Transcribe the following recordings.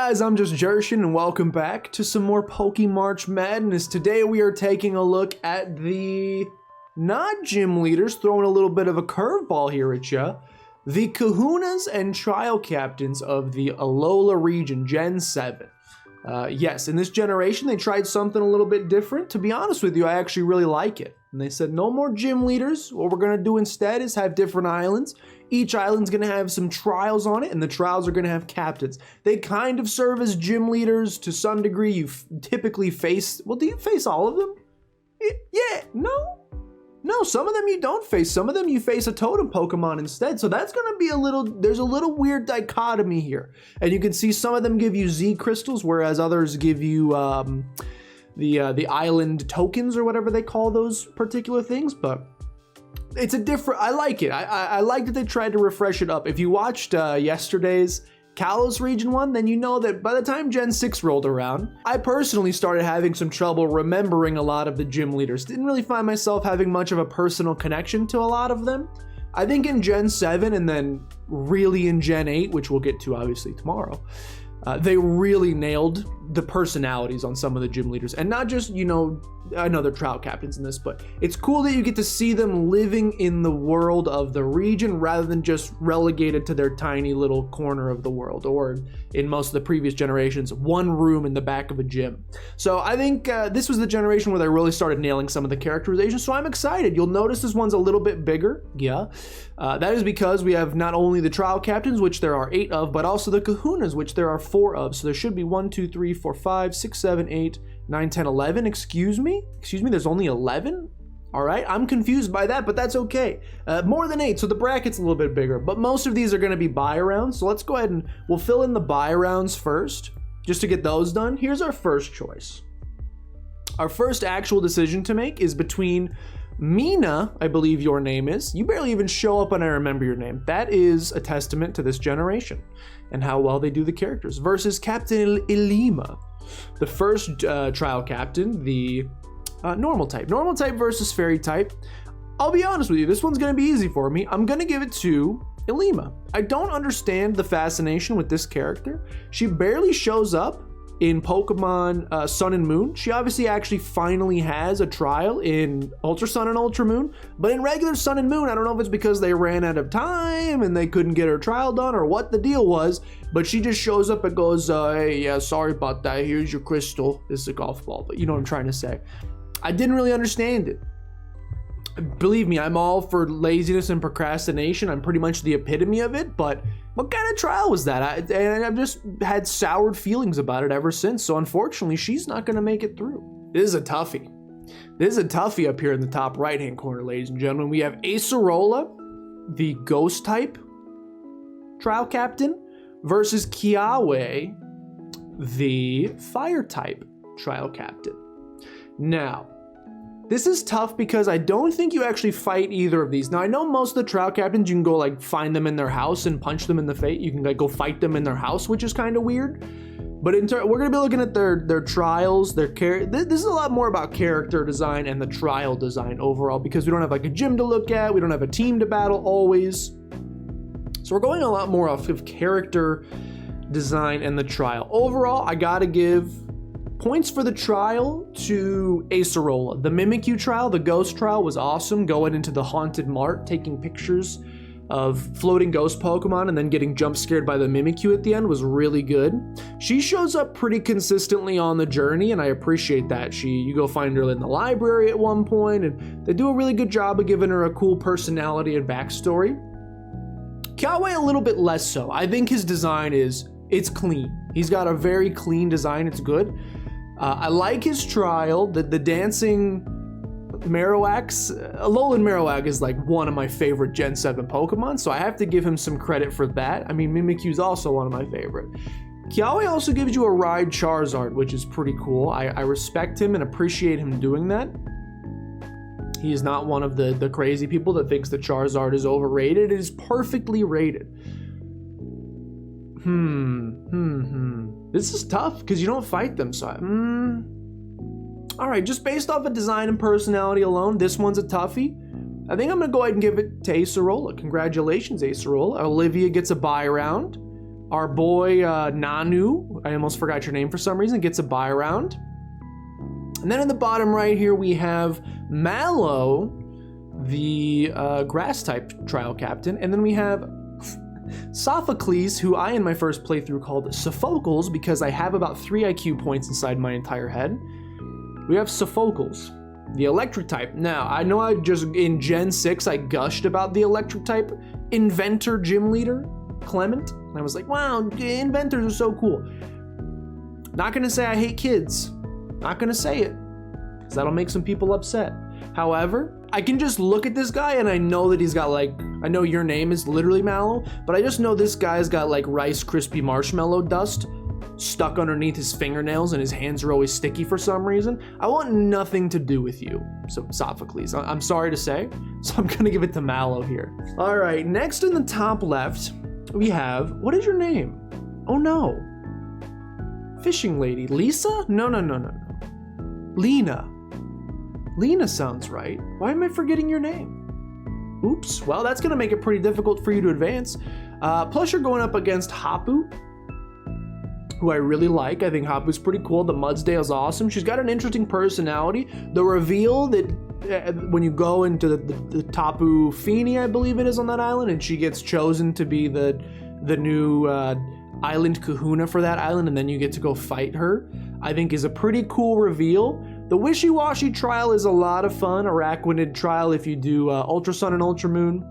guys, I'm just Jershin and welcome back to some more March Madness. Today we are taking a look at the not gym leaders, throwing a little bit of a curveball here at ya. The Kahunas and trial captains of the Alola region, Gen 7. Yes, in this generation they tried something a little bit different. To be honest with you, I actually really like it. And they said no more gym leaders. What we're gonna do instead is have different islands. Each island's gonna have some trials on it, and the trials are gonna have captains. They kind of serve as gym leaders to some degree. You typically face, well, do you face all of them? Yeah, no, some of them you don't face. Some of them you face a totem Pokemon instead. So that's gonna be there's a little weird dichotomy here. And you can see some of them give you Z crystals, whereas others give you the island tokens or whatever they call those particular things, but it's a different, I like it. I like that they tried to refresh it up. If you watched yesterday's Kalos region one, then you know that by the time Gen 6 rolled around, I personally started having some trouble remembering a lot of the gym leaders. Didn't really find myself having much of a personal connection to a lot of them. I think in Gen 7 and then really in Gen 8, which we'll get to obviously tomorrow, they really nailed the personalities on some of the gym leaders. And not just, you know, I know they're trial captains in this, but it's cool that you get to see them living in the world of the region rather than just relegated to their tiny little corner of the world, or in most of the previous generations, one room in the back of a gym. So I think this was the generation where they really started nailing some of the characterization, so I'm excited. You'll notice this one's a little bit bigger, yeah. That is because we have not only the trial captains, which there are 8 of, but also the Kahunas, which there are 4 of. So there should be 1, 2, 3, 4, 5, 6, 7, 8, 9, 10, 11, excuse me, there's only 11? All right, I'm confused by that, but that's okay. More than 8, so the bracket's a little bit bigger, but most of these are gonna be buy rounds, so let's go ahead and we'll fill in the buy rounds first, just to get those done. Here's our first choice. Our first actual decision to make is between Mina, I believe your name is. You barely even show up when I remember your name. That is a testament to this generation and how well they do the characters, versus Captain Ilima. The first trial captain, the normal type versus fairy type. I'll be honest with you, this one's gonna be easy for me. I'm gonna give it to Ilima. I don't understand the fascination with this character. She barely shows up in Pokemon Sun and Moon. She obviously actually finally has a trial in Ultra Sun and Ultra Moon, but in regular Sun and Moon, I don't know if it's because they ran out of time and they couldn't get her trial done or what the deal was, but she just shows up and goes, hey, yeah, sorry about that, here's your crystal. This is a golf ball, but you know what I'm trying to say. I didn't really understand it. Believe me, I'm all for laziness and procrastination. I'm pretty much the epitome of it, but what kind of trial was that? And I've just had soured feelings about it ever since, so unfortunately, she's not gonna make it through. This is a toughie. This is a toughie up here in the top right-hand corner, ladies and gentlemen. We have Acerola, the ghost type trial captain, versus Kiawe, the fire type trial captain. Now, this is tough because I don't think you actually fight either of these. Now, I know most of the trial captains, you can go like find them in their house and punch them in the face. You can like go fight them in their house, which is kind of weird. But we're gonna be looking at their trials, this is a lot more about character design and the trial design overall, because we don't have like a gym to look at, we don't have a team to battle always. So we're going a lot more off of character design and the trial. Overall, I gotta give points for the trial to Acerola. The Mimikyu Trial, the ghost trial, was awesome. Going into the haunted mart, taking pictures of floating ghost Pokemon and then getting jump scared by the Mimikyu at the end was really good. She shows up pretty consistently on the journey, and I appreciate that. You go find her in the library at one point, and they do a really good job of giving her a cool personality and backstory. Kiawe a little bit less so. I think his design it's clean. He's got a very clean design, it's good. I like his trial, the dancing Marowaks. Alolan Marowak is like one of my favorite Gen 7 Pokemon, so I have to give him some credit for that. I mean, Mimikyu's also one of my favorite. Kiawe also gives you a ride Charizard, which is pretty cool. I respect him and appreciate him doing that. He is not one of the crazy people that thinks the Charizard is overrated. It is perfectly rated. This is tough because you don't fight them, so all right, just based off of design and personality alone, this one's a toughie. I think I'm gonna go ahead and give it to Acerola. Congratulations, Acerola. Olivia gets a bye round. Our boy Nanu, I almost forgot your name for some reason, gets a buy around. And then in the bottom right here, we have Mallow, the grass type trial captain. And then we have Sophocles, who I in my first playthrough called Sophocles because I have about 3 IQ points inside my entire head. We have Sophocles, the electric type. Now, I know I just, in Gen 6, I gushed about the electric type inventor gym leader, Clement. And I was like, wow, inventors are so cool. Not gonna say I hate kids. Not gonna say it, because that'll make some people upset. However, I can just look at this guy and I know that he's got like, I know your name is literally Mallow, but I just know this guy's got like Rice Krispie marshmallow dust stuck underneath his fingernails and his hands are always sticky for some reason. I want nothing to do with you, so Sophocles. I'm sorry to say, so I'm gonna give it to Mallow here. All right, next in the top left, we have, what is your name? Oh no. Fishing lady, Lisa? No. Lena. Lena sounds right. Why am I forgetting your name? Oops, well, that's gonna make it pretty difficult for you to advance. Plus you're going up against Hapu, who I really like. I think Hapu's pretty cool. The Mudsdale's awesome. She's got an interesting personality. The reveal that when you go into the Tapu Fini, I believe it is, on that island, and she gets chosen to be the new island Kahuna for that island, and then you get to go fight her, I think is a pretty cool reveal. The Wishy-Washy trial is a lot of fun. Araquanid trial if you do Ultra Sun and Ultra Moon.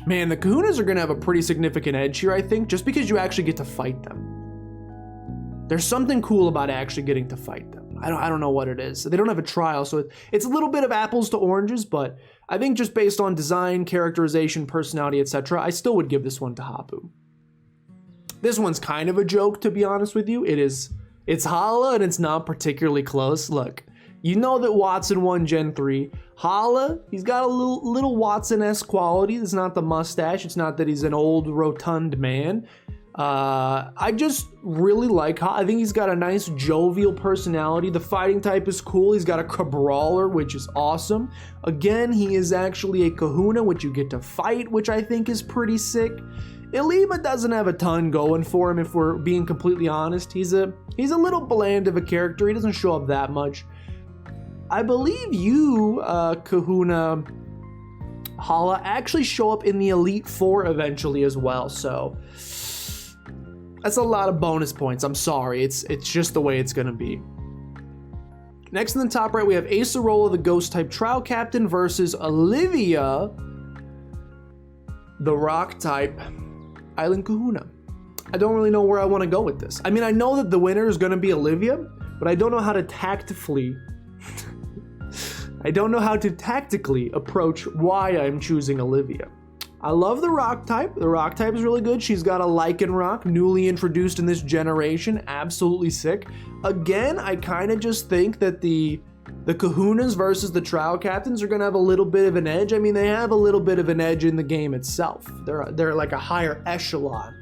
Man, the Kahunas are gonna have a pretty significant edge here, I think, just because you actually get to fight them. There's something cool about actually getting to fight them. I don't know what it is. They don't have a trial, so it's a little bit of apples to oranges, but I think just based on design, characterization, personality, etc., I still would give this one to Hapu. This one's kind of a joke, to be honest with you. It's Hala, and it's not particularly close. Look, you know that Watson won Gen 3. Hala, he's got a little Watson-esque quality. It's not the mustache. It's not that he's an old, rotund man. I just really like Hala. I think he's got a nice, jovial personality. The fighting type is cool. He's got a Cabrawler, which is awesome. Again, he is actually a Kahuna, which you get to fight, which I think is pretty sick. Ilima doesn't have a ton going for him, if we're being completely honest. He's a little bland of a character. He doesn't show up that much. I believe you, Kahuna, Hala, actually show up in the Elite Four eventually as well, so that's a lot of bonus points. I'm sorry, it's just the way it's gonna be. Next in the top right, we have Acerola, the Ghost type trial captain, versus Olivia, the Rock type Island Kahuna. I don't really know where I want to go with this. I mean, I know that the winner is going to be Olivia, but I don't know how to tactfully approach why I'm choosing Olivia. I love the Rock type. The Rock type is really good. She's got a Lycanroc, newly introduced in this generation. Absolutely sick. Again, I kind of just think that the Kahunas versus the trial captains are going to have a little bit of an edge. I mean, they have a little bit of an edge in the game itself. They're like a higher echelon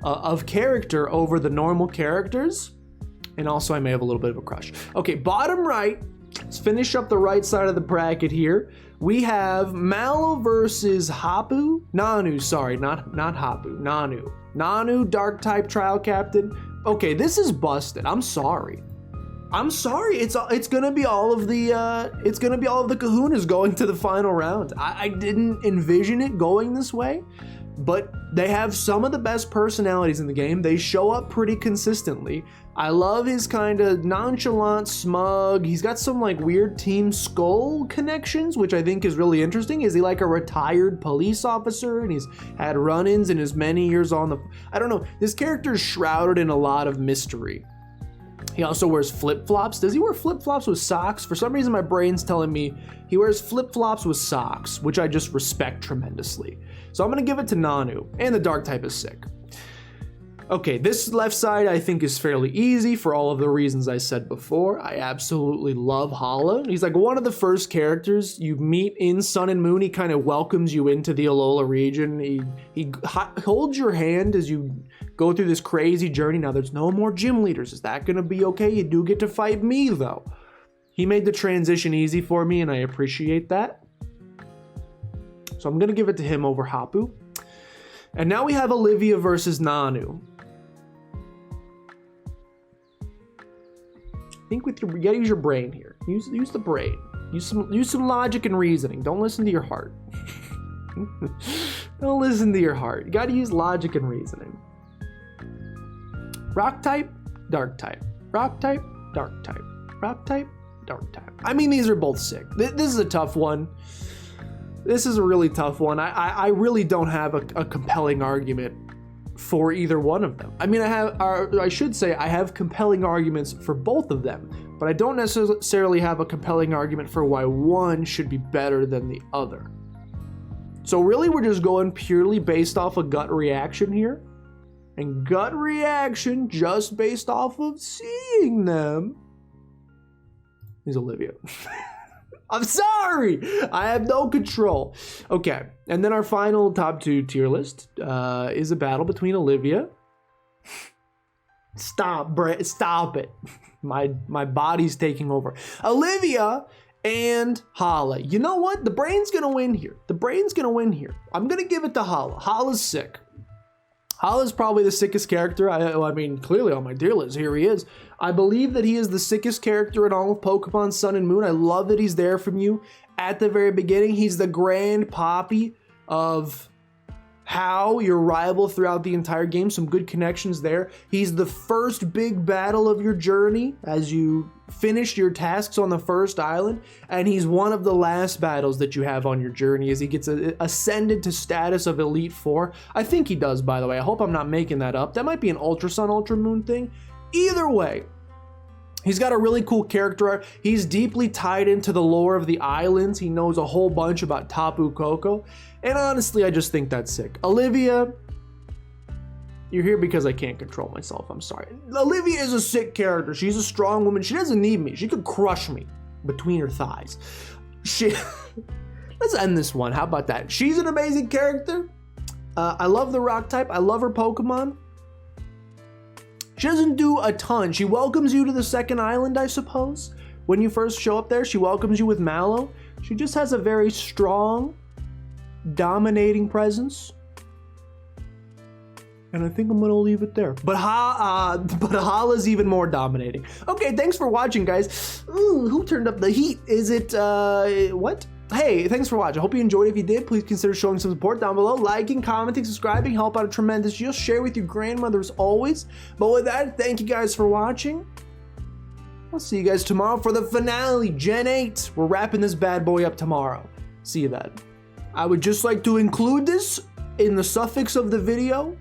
of character over the normal characters. And also, I may have a little bit of a crush. Okay, bottom right. Let's finish up the right side of the bracket here. We have Mallow versus Hapu. Nanu, sorry, not Hapu. Nanu. Nanu, dark type trial captain. Okay, this is busted. I'm sorry. It's gonna be all of the Kahunas going to the final round. I didn't envision it going this way, but they have some of the best personalities in the game. They show up pretty consistently. I love his kind of nonchalant, smug. He's got some like weird Team Skull connections, which I think is really interesting. Is he like a retired police officer and he's had run-ins in his many years on the... I don't know. This character is shrouded in a lot of mystery. He also wears flip-flops. Does he wear flip-flops with socks? For some reason, my brain's telling me he wears flip-flops with socks, which I just respect tremendously. So I'm going to give it to Nanu, and the dark type is sick. Okay, this left side I think is fairly easy for all of the reasons I said before. I absolutely love Hala. He's like one of the first characters you meet in Sun and Moon. He kind of welcomes you into the Alola region. He holds your hand as you go through this crazy journey. Now there's no more gym leaders. Is that going to be okay? You do get to fight me though. He made the transition easy for me and I appreciate that. So I'm going to give it to him over Hapu. And now we have Olivia versus Nanu. Think with your, you gotta use your brain here. Use the brain. Use some logic and reasoning. Don't listen to your heart. Don't listen to your heart. You gotta use logic and reasoning. Rock type, dark type. Rock type, dark type. Rock type, dark type. I mean, these are both sick. This is a tough one. This is a really tough one. I really don't have a compelling argument for either one of them. I mean, I should say I have compelling arguments for both of them, but I don't necessarily have a compelling argument for why one should be better than the other. So really, we're just going purely based off a gut reaction here. And gut reaction, just based off of seeing them, is Olivia. I'm sorry, I have no control. Okay, and then our final top 2 tier list is a battle between Olivia. Stop it. My body's taking over. Olivia and Hala. You know what? The brain's gonna win here. I'm gonna give it to Hala. Hala's sick. Hala's probably the sickest character. I mean, clearly on my tier list, here he is. I believe that he is the sickest character in all of Pokemon Sun and Moon. I love that he's there from you at the very beginning. He's the grand poppy of how your rival throughout the entire game. Some good connections there. He's the first big battle of your journey as you finish your tasks on the first island, and he's one of the last battles that you have on your journey as he gets ascended to status of Elite Four. I think he does, by the way. I hope I'm not making that up. That might be an Ultra Sun, Ultra Moon thing. Either way, he's got a really cool character art. He's deeply tied into the lore of the islands. He knows a whole bunch about Tapu Koko. And honestly, I just think that's sick. Olivia, you're here because I can't control myself. I'm sorry. Olivia is a sick character. She's a strong woman. She doesn't need me. She could crush me between her thighs. Let's end this one. How about that? She's an amazing character. I love the rock type. I love her Pokemon. She doesn't do a ton. She welcomes you to the second island, I suppose. When you first show up there, she welcomes you with Mallow. She just has a very strong, dominating presence. And I think I'm gonna leave it there. But Hala's even more dominating. Okay, thanks for watching, guys. Ooh, who turned up the heat? Is it, what? Hey, thanks for watching. I hope you enjoyed. If you did, please consider showing some support down below. Liking, commenting, subscribing, help out a tremendous deal. Share with your grandmother as always. But with that, thank you guys for watching. I'll see you guys tomorrow for the finale, Gen 8. We're wrapping this bad boy up tomorrow. See you then. I would just like to include this in the suffix of the video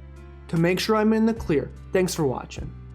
to make sure I'm in the clear. Thanks for watching.